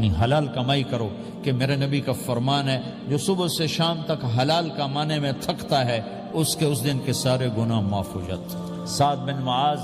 حلال کمائی کرو کہ میرے نبی کا فرمان ہے جو صبح سے شام تک حلال کمانے میں تھکتا ہے اس کے اس دن کے سارے گناہ معاف ہو جاتے۔ سعد بن معاذ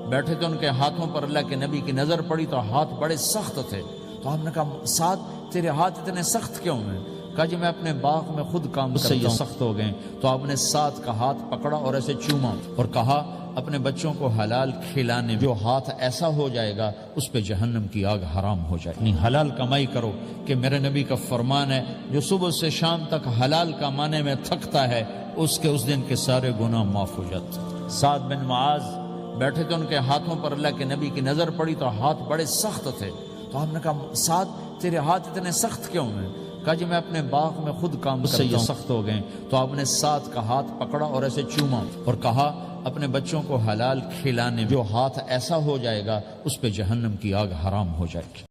بیٹھے تھے، ان کے ہاتھوں پر اللہ کے نبی کی نظر پڑی تو ہاتھ بڑے سخت تھے، تو ہم نے کہا سعد تیرے ہاتھ اتنے سخت کیوں ہیں؟ کہا جی میں اپنے باغ میں خود کام کرتا ہوں، سخت ہو گئے۔ تو آپ نے سعد کا ہاتھ پکڑا اور ایسے چوما اور کہا اپنے بچوں کو حلال کھلانے جو ہاتھ ایسا ہو جائے گا اس پہ جہنم کی آگ حرام ہو جائے گی۔ حلال کمائی کرو کہ میرے نبی کا فرمان ہے جو صبح سے شام تک حلال کمانے میں تھکتا ہے اس کے اس دن کے سارے گناہ معاف ہو جاتے۔ سعد بن معاذ بیٹھے تھے، ان کے ہاتھوں پر اللہ کے نبی کی نظر پڑی تو ہاتھ بڑے سخت تھے، تو ہم نے کہا سعد تیرے ہاتھ اتنے سخت کیوں ہیں؟ کہا جی میں اپنے باغ میں خود کام کرتا ہوں، سخت ہو گئے۔ تو آپ نے سعد کا ہاتھ پکڑا اور ایسے چوما اور کہا اپنے بچوں کو حلال کھلانے جو ہاتھ ایسا ہو جائے گا اس پہ جہنم کی آگ حرام ہو جائے گی۔